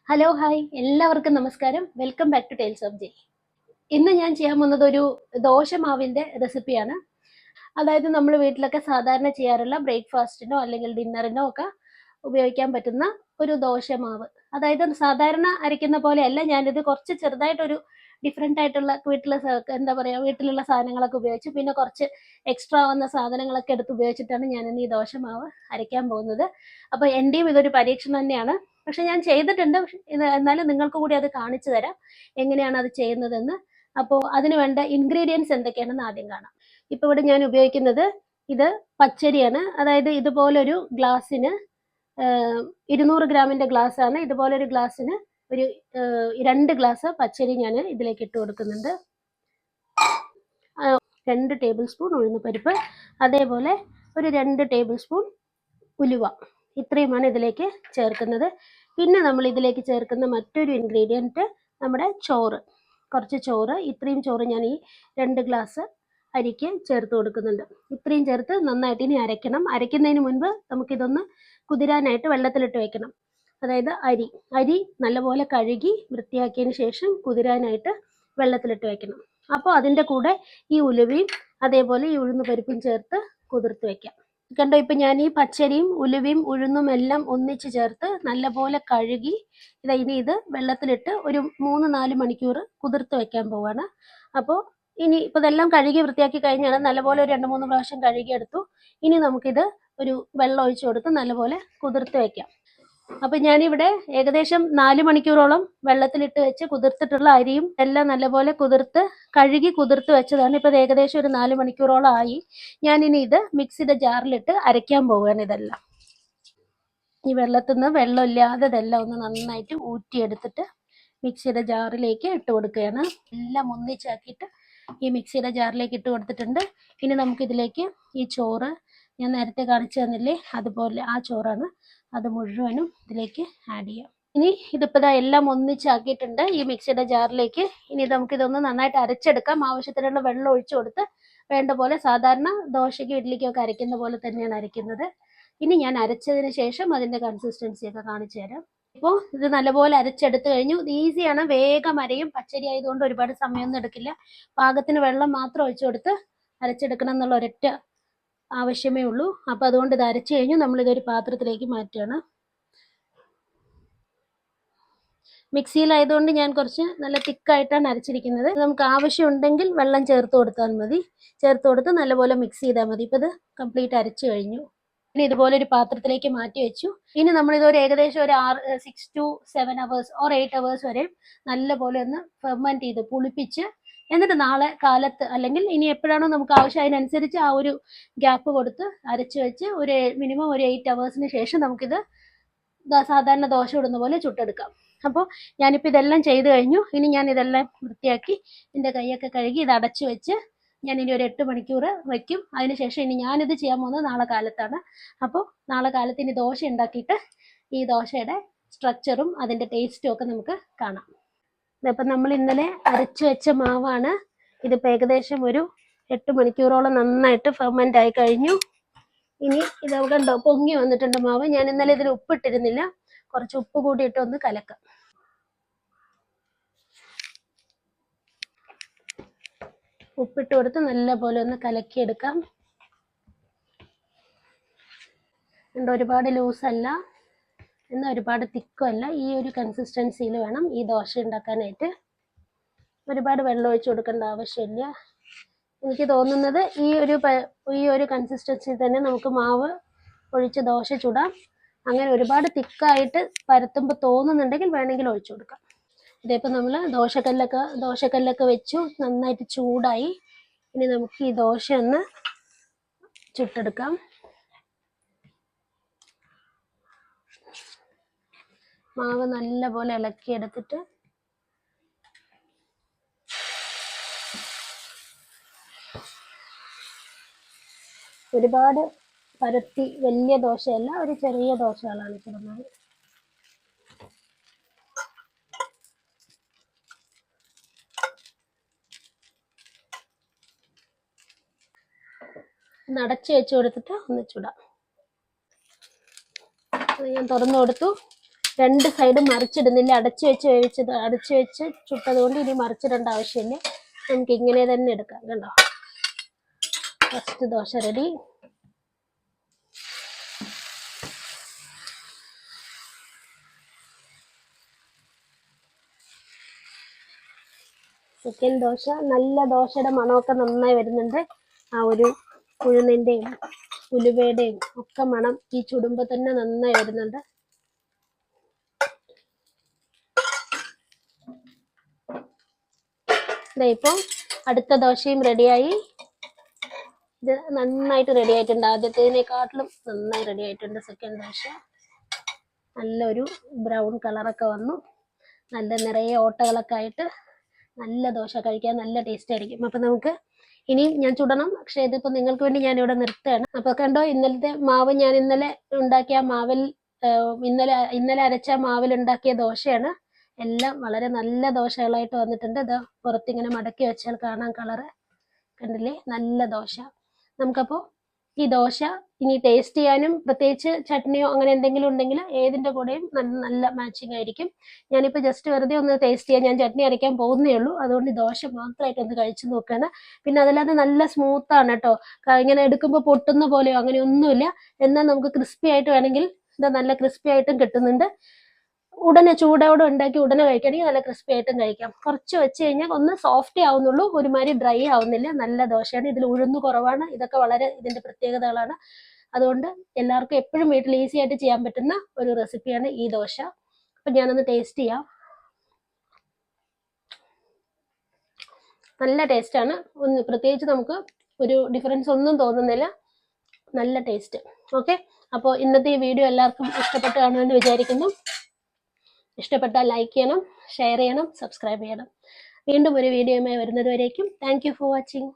Hello hi എല്ലാവർക്കും നമസ്കാരം. Welcome back to tiles of J. ഇന്ന് ഞാൻ ചെയ്യാൻ പോകുന്നത് ഒരു ദോശമാവിന്റെ റെസിപ്പിയാണ്. അതായത് നമ്മൾ വീട്ടിലൊക്കെ സാധാരണ ചെയ്യാറുള്ള ബ്രേക്ക്ഫാസ്റ്റിനോ അല്ലെങ്കിൽ ഡിന്നറിനോ ഒക്കെ ഉപയോഗിക്കാൻ പറ്റുന്ന ഒരു ദോശമാവ്. അതായത് സാധാരണ അരയ്ക്കുന്ന പോലെയല്ല, ഞാനിത് കുറച്ച് ചെറുതായിട്ടൊരു ഡിഫറെൻ്റ് ആയിട്ടുള്ള എന്താ പറയുക, വീട്ടിലുള്ള സാധനങ്ങളൊക്കെ ഉപയോഗിച്ച് പിന്നെ കുറച്ച് എക്സ്ട്രാ വന്ന സാധനങ്ങളൊക്കെ എടുത്ത് ഉപയോഗിച്ചിട്ടാണ് ഞാനിന്ന് ഈ ദോശമാവ് അരയ്ക്കാൻ പോകുന്നത്. അപ്പോൾ എൻ്റെയും ഇതൊരു പരീക്ഷണം തന്നെയാണ്. പക്ഷെ ഞാൻ ചെയ്തിട്ടുണ്ട്. എന്നാലും നിങ്ങൾക്ക് കൂടി അത് കാണിച്ചു തരാം എങ്ങനെയാണ് അത് ചെയ്യുന്നതെന്ന്. അപ്പോൾ അതിന് വേണ്ട ഇൻഗ്രീഡിയൻസ് എന്തൊക്കെയാണെന്ന് ആദ്യം കാണാം. ഇപ്പോൾ ഇവിടെ ഞാൻ ഉപയോഗിക്കുന്നത് ഇത് പച്ചരിയാണ്. അതായത് ഇതുപോലൊരു ഗ്ലാസ്സിന് 200 ഗ്രാമിൻ്റെ ഗ്ലാസ്സാണ്. ഇതുപോലൊരു ഗ്ലാസ്സിന് ഒരു 2 ഗ്ലാസ് പച്ചരി ഞാൻ ഇതിലേക്ക് ഇട്ട് കൊടുക്കുന്നുണ്ട്. 2 ടേബിൾ സ്പൂൺ ഉഴുന്നുപരിപ്പ്, അതേപോലെ ഒരു 2 ടേബിൾ സ്പൂൺ ഉലുവ, ഇത്രയുമാണ് ഇതിലേക്ക് ചേർക്കുന്നത്. പിന്നെ നമ്മൾ ഇതിലേക്ക് ചേർക്കുന്ന മറ്റൊരു ഇൻഗ്രീഡിയൻറ്റ് നമ്മുടെ ചോറ്, കുറച്ച് ചോറ്. ഇത്രയും ചോറ് ഞാൻ ഈ 2 ഗ്ലാസ് അരിക്ക് ചേർത്ത് കൊടുക്കുന്നുണ്ട്. ഇത്രയും ചേർത്ത് നന്നായിട്ട് ഇനി അരയ്ക്കണം. അരയ്ക്കുന്നതിന് മുൻപ് നമുക്കിതൊന്ന് കുതിരാനായിട്ട് വെള്ളത്തിലിട്ട് വെക്കണം. അതായത് അരി നല്ലപോലെ കഴുകി വൃത്തിയാക്കിയതിന് ശേഷം കുതിരാനായിട്ട് വെള്ളത്തിലിട്ട് വെക്കണം. അപ്പോൾ അതിൻ്റെ കൂടെ ഈ ഉലുവയും അതേപോലെ ഈ ഉഴുന്ന് പരിപ്പും ചേർത്ത് കുതിർത്ത് വെക്കാം. കണ്ടോ, ഇപ്പം ഞാൻ ഈ പച്ചരിയും ഉലുവയും ഉഴുന്നും എല്ലാം ഒന്നിച്ച് ചേർത്ത് നല്ലപോലെ കഴുകി ഇനി ഇത് വെള്ളത്തിലിട്ട് ഒരു 3-4 മണിക്കൂർ കുതിർത്ത് വെക്കാൻ പോവാണ്. അപ്പോൾ ഇനി ഇപ്പോൾ ഇതെല്ലാം കഴുകി വൃത്തിയാക്കി കഴിഞ്ഞാണ്, നല്ലപോലെ ഒരു 2-3 പ്രാവശ്യം കഴുകിയെടുത്തു. ഇനി നമുക്കിത് ഒരു വെള്ളം ഒഴിച്ചു കൊടുത്ത് നല്ലപോലെ കുതിർത്ത് വെക്കാം. അപ്പം ഞാനിവിടെ ഏകദേശം 4 മണിക്കൂറോളം വെള്ളത്തിലിട്ട് വെച്ച് കുതിർത്തിട്ടുള്ള അരിയും എല്ലാം നല്ലപോലെ കഴുകി കുതിർത്ത് വെച്ചതാണ്. ഇപ്പം ഇത് ഏകദേശം ഒരു 4 മണിക്കൂറോളം ആയി. ഞാനിനി ഇത് മിക്സിയുടെ ജാറിലിട്ട് അരയ്ക്കാൻ പോവുകയാണ്. ഇതെല്ലാം ഈ വെള്ളത്തിൽ നിന്ന് വെള്ളമില്ലാതെ ഇതെല്ലാം ഒന്ന് നന്നായിട്ട് ഊറ്റിയെടുത്തിട്ട് മിക്സിയുടെ ജാറിലേക്ക് ഇട്ട് കൊടുക്കുകയാണ്. എല്ലാം ഒന്നിച്ചാക്കിയിട്ട് ഈ മിക്സിയുടെ ജാറിലേക്ക് ഇട്ട് കൊടുത്തിട്ടുണ്ട്. ഇനി നമുക്കിതിലേക്ക് ഈ ചോറ് ഞാൻ നേരത്തെ കാണിച്ചു തന്നില്ലേ, അതുപോലെ ആ ചോറാണ്, അത് മുഴുവനും ഇതിലേക്ക് ആഡ് ചെയ്യാം. ഇനി ഇതിപ്പോൾ എല്ലാം ഒന്നിച്ചാക്കിയിട്ടുണ്ട് ഈ മിക്സിയുടെ ജാറിലേക്ക്. ഇനി നമുക്കിതൊന്ന് നന്നായിട്ട് അരച്ചെടുക്കാം. ആവശ്യത്തിനുള്ള വെള്ളം ഒഴിച്ചു കൊടുത്ത് വേണ്ട പോലെ സാധാരണ ദോശയ്ക്കും ഇഡ്ഡലിക്കും ഒക്കെ അരയ്ക്കുന്ന പോലെ തന്നെയാണ് അരയ്ക്കുന്നത്. ഇനി ഞാൻ അരച്ചതിന് ശേഷം അതിൻ്റെ കൺസിസ്റ്റൻസി ഒക്കെ കാണിച്ചു തരാം. ഇപ്പോൾ ഇത് നല്ലപോലെ അരച്ചെടുത്ത് കഴിഞ്ഞു. ഇത് ഈസിയാണ്, വേഗം അരയും. പച്ചരി ആയതുകൊണ്ട് ഒരുപാട് സമയമൊന്നും എടുക്കില്ല. പാകത്തിന് വെള്ളം മാത്രം ഒഴിച്ചു കൊടുത്ത് അരച്ചെടുക്കണം എന്നുള്ള ഒരൊറ്റ ആവശ്യമേ ഉള്ളൂ. അപ്പോൾ അതുകൊണ്ട് ഇത് അരച്ചു കഴിഞ്ഞു. നമ്മളിതൊരു പാത്രത്തിലേക്ക് മാറ്റുകയാണ്. മിക്സിയിലായതുകൊണ്ട് ഞാൻ കുറച്ച് നല്ല തിക്കായിട്ടാണ് അരച്ചിരിക്കുന്നത്. നമുക്ക് ആവശ്യമുണ്ടെങ്കിൽ വെള്ളം ചേർത്ത് കൊടുത്താൽ മതി. ചേർത്ത് കൊടുത്ത് നല്ലപോലെ മിക്സ് ചെയ്താൽ മതി. ഇപ്പോൾ ഇത് കംപ്ലീറ്റ് അരച്ചു കഴിഞ്ഞു. ഇനി ഇതുപോലെ ഒരു പാത്രത്തിലേക്ക് മാറ്റി വെച്ചു. ഇനി നമ്മളിതൊരു ഏകദേശം ഒരു 6 to 7 hours or 8 hours വരെ നല്ലപോലെ ഒന്ന് ഫെർമെൻറ്റ് ചെയ്ത് പുളിപ്പിച്ച്, എന്നിട്ട് നാളെ കാലത്ത് അല്ലെങ്കിൽ ഇനി എപ്പോഴാണോ നമുക്ക് ആവശ്യം അതിനനുസരിച്ച് ആ ഒരു ഗ്യാപ്പ് കൊടുത്ത് അരച്ച് വെച്ച് ഒരു മിനിമം ഒരു 8 hours ശേഷം നമുക്കിത് സാധാരണ ദോശ ഇടുന്ന പോലെ ചുട്ടെടുക്കാം. അപ്പോൾ ഞാനിപ്പോൾ ഇതെല്ലാം ചെയ്ത് കഴിഞ്ഞു. ഇനി ഞാൻ ഇതെല്ലാം വൃത്തിയാക്കി എൻ്റെ കൈയൊക്കെ കഴുകി ഇത് അടച്ചു വെച്ച് ഞാനിനി ഒരു 8 മണിക്കൂർ വയ്ക്കും. അതിനുശേഷം ഇനി ഞാനിത് ചെയ്യാൻ പോകുന്നത് നാളെ കാലത്താണ്. അപ്പോൾ നാളെ കാലത്ത് ഇനി ദോശ ഉണ്ടാക്കിയിട്ട് ഈ ദോശയുടെ സ്ട്രക്ചറും അതിൻ്റെ ടേസ്റ്റും ഒക്കെ നമുക്ക് കാണാം. ഇതിപ്പോൾ നമ്മൾ ഇന്നലെ അരച്ചു വെച്ച മാവാണ്. ഇതിപ്പോൾ ഏകദേശം ഒരു 8 മണിക്കൂറോളം നന്നായിട്ട് ഫെർമെൻ്റ് ആയി കഴിഞ്ഞു. ഇനി ഇത് കണ്ടോ, പൊങ്ങി വന്നിട്ടുണ്ട് മാവ്. ഞാൻ ഇന്നലെ ഇതിൽ ഉപ്പിട്ടിരുന്നില്ല, കുറച്ച് ഉപ്പ് കൂടിയിട്ട് ഒന്ന് കലക്കാം. ഉപ്പിട്ട് കൊടുത്ത് നല്ലപോലെ ഒന്ന് കലക്കിയെടുക്കാം. കണ്ടോ, ഒരുപാട് ലൂസല്ല എന്നാൽ ഒരുപാട് തിക്കുമല്ല. ഈ ഒരു കൺസിസ്റ്റൻസിയിൽ വേണം ഈ ദോശ ഉണ്ടാക്കാനായിട്ട്. ഒരുപാട് വെള്ളം ഒഴിച്ച് കൊടുക്കേണ്ട ആവശ്യമില്ല. എനിക്ക് തോന്നുന്നത് ഈ ഒരു കൺസിസ്റ്റൻസി തന്നെ നമുക്ക് മാവ് ഒഴിച്ച് ദോശ ചുടാം. അങ്ങനെ ഒരുപാട് തിക്കായിട്ട് പരത്തുമ്പോൾ തോന്നുന്നുണ്ടെങ്കിൽ വേണമെങ്കിൽ ഒഴിച്ചു കൊടുക്കാം. ഇതിപ്പോൾ നമ്മൾ ദോശക്കല്ലൊക്കെ വെച്ചു, നന്നായിട്ട് ചൂടായി. ഇനി നമുക്ക് ഈ ദോശ ഒന്ന് ചുട്ടെടുക്കാം. മാവ് നല്ലപോലെ ഇളക്കിയെടുത്തിട്ട് ഒരുപാട് പരത്തി വലിയ ദോശയല്ല, ഒരു ചെറിയ ദോശകളാണ് ചുടുന്നത്. ഒന്ന് അടച്ചു വെച്ച് കൊടുത്തിട്ട് ഒന്ന് ചുടാം. ഞാൻ തുറന്നു കൊടുത്തു. രണ്ട് സൈഡും മറിച്ചിടുന്നില്ല, അടച്ചു വെച്ച് ചുട്ടത് കൊണ്ട് ഇനി മറിച്ചിടേണ്ട ആവശ്യമില്ല. നമുക്ക് ഇങ്ങനെ തന്നെ എടുക്കാം. കണ്ടോ, first dosa ready. Second dosa, നല്ല ദോശയുടെ മണമൊക്കെ നന്നായി വരുന്നുണ്ട്. ആ ഒരു ഉഴുന്നിൻ്റെയും ഉലുവയുടെയും ഒക്കെ മണം ഈ ചുടുമ്പോൾ തന്നെ നന്നായി വരുന്നുണ്ട്. ഇപ്പോൾ അടുത്ത ദോശയും റെഡിയായി. ഇത് നന്നായിട്ട് റെഡി ആയിട്ടുണ്ട്, ആദ്യത്തേതിനെക്കാട്ടിലും നന്നായി റെഡി ആയിട്ടുണ്ട്. സെക്കൻഡ് ദോശ നല്ലൊരു ബ്രൗൺ കളറൊക്കെ വന്നു, നല്ല നിറയെ ഓട്ടകളൊക്കെ ആയിട്ട് നല്ല ദോശ, കഴിക്കാൻ നല്ല ടേസ്റ്റ് ആയിരിക്കും. അപ്പം നമുക്ക് ഇനിയും ഞാൻ ചുടണം, പക്ഷെ ഇതിപ്പോൾ നിങ്ങൾക്ക് വേണ്ടി ഞാനിവിടെ നിർത്തുകയാണ്. അപ്പോൾ കണ്ടോ, ഇന്നലത്തെ മാവ് ഞാൻ ഇന്നലെ ഉണ്ടാക്കിയ മാവിൽ ഇന്നലെ അരച്ച മാവിൽ ഉണ്ടാക്കിയ ദോശയാണ്. എല്ലാം വളരെ നല്ല ദോശകളായിട്ട് വന്നിട്ടുണ്ട്. ഇത് പുറത്തിങ്ങനെ മടക്കി വെച്ചാൽ കാണാൻ കളറ് കണ്ടില്ലേ, നല്ല ദോശ. നമുക്കപ്പോൾ ഈ ദോശ ഇനി ടേസ്റ്റ് ചെയ്യാനും പ്രത്യേകിച്ച് ചട്നിയോ അങ്ങനെ എന്തെങ്കിലും ഉണ്ടെങ്കിൽ ഏതിൻ്റെ കൂടെയും നല്ല മാച്ചിങ് ആയിരിക്കും. ഞാനിപ്പോൾ ജസ്റ്റ് വെറുതെ ഒന്ന് ടേസ്റ്റ് ചെയ്യാൻ, ഞാൻ ചട്നി അരയ്ക്കാൻ പോകുന്നേ ഉള്ളൂ, അതുകൊണ്ട് ദോശ മാത്രമായിട്ട് ഒന്ന് കഴിച്ചു നോക്കുകയാണ്. പിന്നെ അതല്ലാതെ നല്ല സ്മൂത്താണ് കേട്ടോ, ഇങ്ങനെ എടുക്കുമ്പോൾ പൊട്ടുന്ന പോലെയോ അങ്ങനെ ഒന്നുമില്ല. എന്നാൽ നമുക്ക് ക്രിസ്പി ആയിട്ട് വേണമെങ്കിൽ ഇത് നല്ല ക്രിസ്പി ആയിട്ടും കിട്ടുന്നുണ്ട്. ഉടനെ ചൂടോടെ ഉണ്ടാക്കി ഉടനെ കഴിക്കുകയാണെങ്കിൽ നല്ല ക്രിസ്പി ആയിട്ടും കഴിക്കാം. കുറച്ച് വെച്ച് കഴിഞ്ഞാൽ ഒന്ന് സോഫ്റ്റ് ആവുന്നുള്ളൂ, ഒരുമാതിരി ഡ്രൈ ആവുന്നില്ല. നല്ല ദോശയാണ്. ഇതിൽ ഉഴുന്ന് കുറവാണ്. ഇതൊക്കെ വളരെ ഇതിന്റെ പ്രത്യേകതകളാണ്. അതുകൊണ്ട് എല്ലാവർക്കും എപ്പോഴും വീട്ടിൽ ഈസി ആയിട്ട് ചെയ്യാൻ പറ്റുന്ന ഒരു റെസിപ്പിയാണ് ഈ ദോശ. അപ്പം ഞാനൊന്ന് ടേസ്റ്റ് ചെയ്യാം. നല്ല ടേസ്റ്റാണ്. ഒന്ന് പ്രത്യേകിച്ച് നമുക്ക് ഒരു ഡിഫറൻസ് ഒന്നും തോന്നുന്നില്ല, നല്ല ടേസ്റ്റ്. ഓക്കെ, അപ്പോൾ ഇന്നത്തെ ഈ വീഡിയോ എല്ലാവർക്കും ഇഷ്ടപ്പെട്ട് കാണുമെന്ന് വിചാരിക്കുന്നു. ഇഷ്ടപ്പെട്ടാൽ ലൈക്ക് ചെയ്യണം, ഷെയർ ചെയ്യണം, സബ്സ്ക്രൈബ് ചെയ്യണം. വീണ്ടും ഒരു വീഡിയോയുമായി വരുന്നത് വരേക്കും താങ്ക് യു ഫോർ വാച്ചിങ്.